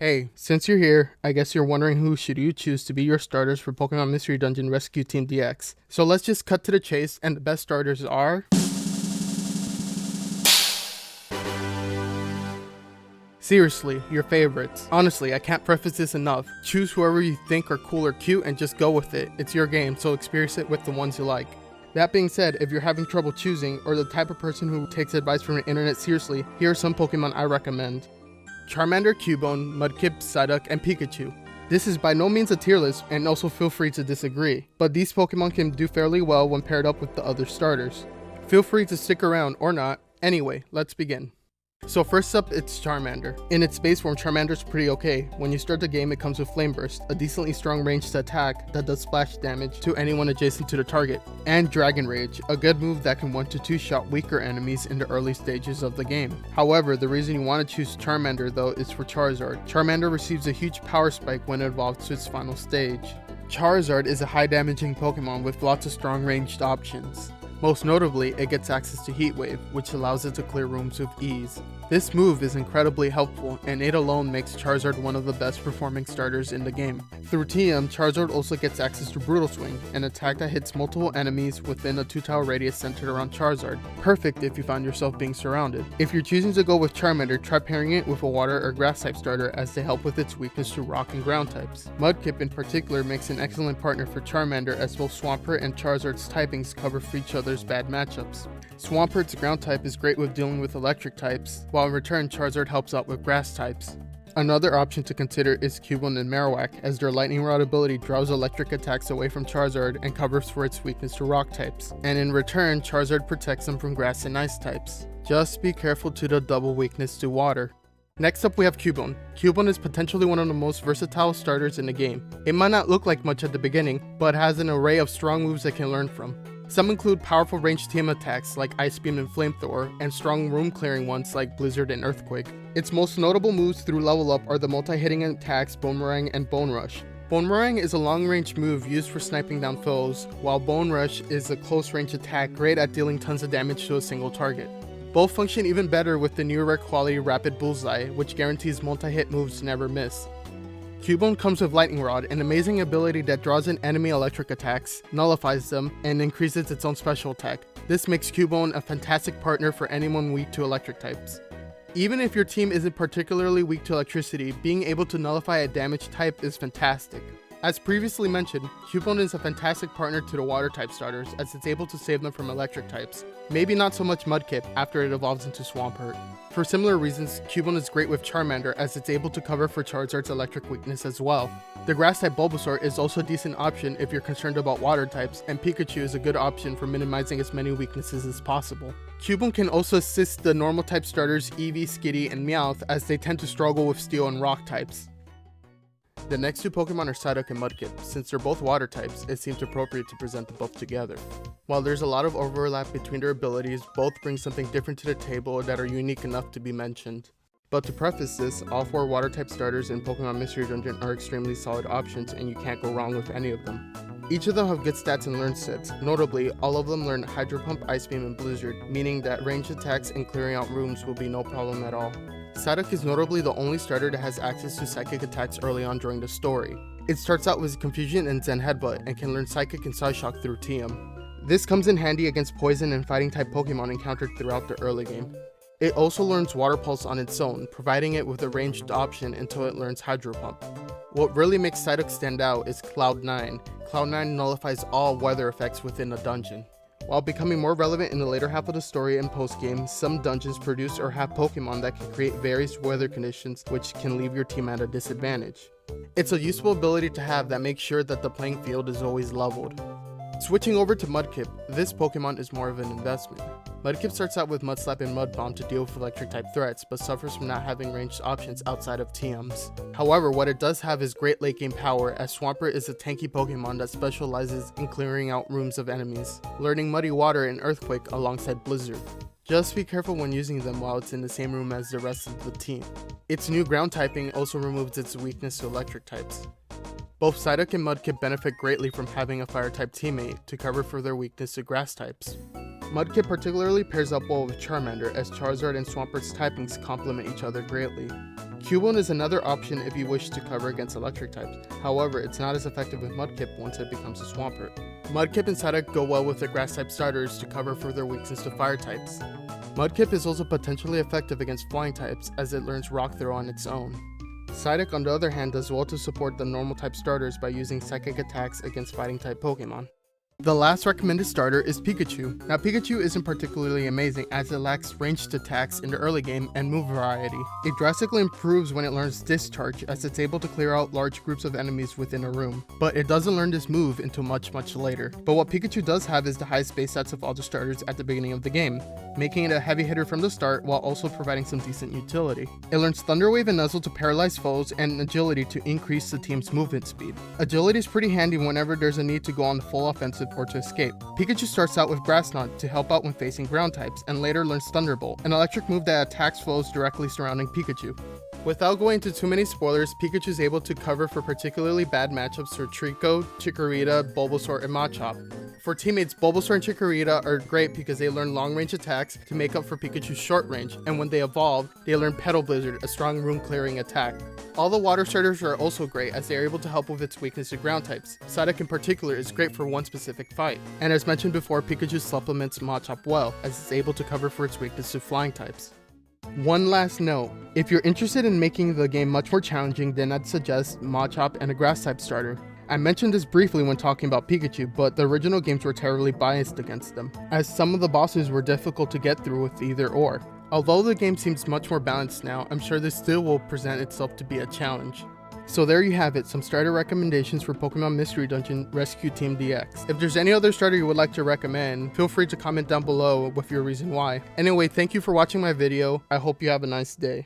Hey, since you're here, I guess you're wondering who should you choose to be your starters for Pokemon Mystery Dungeon Rescue Team DX. So let's just cut to the chase, and the best starters are... Seriously, your favorites. Honestly, I can't preface this enough. Choose whoever you think are cool or cute and just go with it. It's your game, so experience it with the ones you like. That being said, if you're having trouble choosing, or the type of person who takes advice from the internet seriously, here are some Pokemon I recommend. Charmander, Cubone, Mudkip, Psyduck, and Pikachu. This is by no means a tier list, and also feel free to disagree, but these Pokemon can do fairly well when paired up with the other starters. Feel free to stick around or not. Anyway, let's begin. So first up, it's Charmander. In its base form, Charmander's pretty okay. When you start the game, it comes with Flame Burst, a decently strong ranged attack that does splash damage to anyone adjacent to the target, and Dragon Rage, a good move that can 1-2 shot weaker enemies in the early stages of the game. However, the reason you want to choose Charmander though is for Charizard. Charmander receives a huge power spike when it evolves to its final stage. Charizard is a high damaging Pokemon with lots of strong ranged options. Most notably, it gets access to Heat Wave, which allows it to clear rooms with ease. This move is incredibly helpful, and it alone makes Charizard one of the best performing starters in the game. Through TM, Charizard also gets access to Brutal Swing, an attack that hits multiple enemies within a 2-tile radius centered around Charizard. Perfect if you find yourself being surrounded. If you're choosing to go with Charmander, try pairing it with a water or grass type starter as they help with its weakness to rock and ground types. Mudkip in particular makes an excellent partner for Charmander, as both Swampert and Charizard's typings cover for each other's bad matchups. Swampert's ground type is great with dealing with electric types, while in return Charizard helps out with grass types. Another option to consider is Cubone and Marowak, as their Lightning Rod ability draws electric attacks away from Charizard and covers for its weakness to rock types, and in return Charizard protects them from grass and ice types. Just be careful to the double weakness to water. Next up we have Cubone. Cubone is potentially one of the most versatile starters in the game. It might not look like much at the beginning, but has an array of strong moves it can learn from. Some include powerful ranged team attacks like Ice Beam and Flamethrower, and strong room clearing ones like Blizzard and Earthquake. Its most notable moves through level up are the multi-hitting attacks Boomerang and Bone Rush. Boomerang is a long-range move used for sniping down foes, while Bone Rush is a close-range attack great at dealing tons of damage to a single target. Both function even better with the new rare quality Rapid Bullseye, which guarantees multi-hit moves never miss. Cubone comes with Lightning Rod, an amazing ability that draws in enemy electric attacks, nullifies them, and increases its own special attack. This makes Cubone a fantastic partner for anyone weak to electric types. Even if your team isn't particularly weak to electricity, being able to nullify a damaged type is fantastic. As previously mentioned, Cubone is a fantastic partner to the water type starters, as it's able to save them from electric types. Maybe not so much Mudkip after it evolves into Swampert. For similar reasons, Cubone is great with Charmander, as it's able to cover for Charizard's electric weakness as well. The grass type Bulbasaur is also a decent option if you're concerned about water types, and Pikachu is a good option for minimizing as many weaknesses as possible. Cubone can also assist the normal type starters Eevee, Skitty, and Meowth, as they tend to struggle with steel and rock types. The next two Pokemon are Psyduck and Mudkip. Since they're both water types, it seems appropriate to present them both together. While there's a lot of overlap between their abilities, both bring something different to the table that are unique enough to be mentioned. But to preface this, all 4 water type starters in Pokemon Mystery Dungeon are extremely solid options, and you can't go wrong with any of them. Each of them have good stats and learn sets. Notably, all of them learn Hydro Pump, Ice Beam, and Blizzard, meaning that ranged attacks and clearing out rooms will be no problem at all. Psyduck is notably the only starter that has access to psychic attacks early on during the story. It starts out with Confusion and Zen Headbutt, and can learn Psychic and Psyshock through TM. This comes in handy against poison and fighting type Pokemon encountered throughout the early game. It also learns Water Pulse on its own, providing it with a ranged option until it learns Hydro Pump. What really makes Psyduck stand out is Cloud 9. Cloud 9 nullifies all weather effects within a dungeon. While becoming more relevant in the later half of the story and post-game, some dungeons produce or have Pokemon that can create various weather conditions which can leave your team at a disadvantage. It's a useful ability to have that makes sure that the playing field is always leveled. Switching over to Mudkip, this Pokemon is more of an investment. Mudkip starts out with Mudslap and Mud Bomb to deal with electric type threats, but suffers from not having ranged options outside of TMs. However, what it does have is great late game power, as Swampert is a tanky Pokemon that specializes in clearing out rooms of enemies, learning Muddy Water and Earthquake alongside Blizzard. Just be careful when using them while it's in the same room as the rest of the team. Its new ground typing also removes its weakness to electric types. Both Psyduck and Mudkip benefit greatly from having a fire-type teammate to cover for their weakness to grass types. Mudkip particularly pairs up well with Charmander, as Charizard and Swampert's typings complement each other greatly. Cubone is another option if you wish to cover against electric types. However, it's not as effective with Mudkip once it becomes a Swampert. Mudkip and Psyduck go well with the grass type starters to cover for their weakness to fire types. Mudkip is also potentially effective against flying types as it learns Rock Throw on its own. Psyduck, on the other hand, does well to support the normal type starters by using psychic attacks against fighting type Pokemon. The last recommended starter is Pikachu. Now Pikachu isn't particularly amazing as it lacks ranged attacks in the early game and move variety. It drastically improves when it learns Discharge as it's able to clear out large groups of enemies within a room, but it doesn't learn this move until much later. But what Pikachu does have is the highest base stats of all the starters at the beginning of the game, making it a heavy hitter from the start while also providing some decent utility. It learns Thunder Wave and Nuzzle to paralyze foes and Agility to increase the team's movement speed. Agility is pretty handy whenever there's a need to go on the full offensive or to escape. Pikachu starts out with Grass Knot to help out when facing ground types, and later learns Thunderbolt, an electric move that attacks foes directly surrounding Pikachu. Without going into too many spoilers, Pikachu is able to cover for particularly bad matchups for Trico, Chikorita, Bulbasaur, and Machop. For teammates, Bulbasaur and Chikorita are great because they learn long-range attacks to make up for Pikachu's short range, and when they evolve, they learn Petal Blizzard, a strong room-clearing attack. All the water starters are also great as they are able to help with its weakness to ground types. Psyduck in particular is great for one specific fight. And as mentioned before, Pikachu supplements Machop well as it's able to cover for its weakness to flying types. One last note, if you're interested in making the game much more challenging, then I'd suggest Machop and a grass type starter. I mentioned this briefly when talking about Pikachu, but the original games were terribly biased against them, as some of the bosses were difficult to get through with either or. Although the game seems much more balanced now, I'm sure this still will present itself to be a challenge. So there you have it, some starter recommendations for Pokemon Mystery Dungeon Rescue Team DX. If there's any other starter you would like to recommend, feel free to comment down below with your reason why. Anyway, thank you for watching my video. I hope you have a nice day.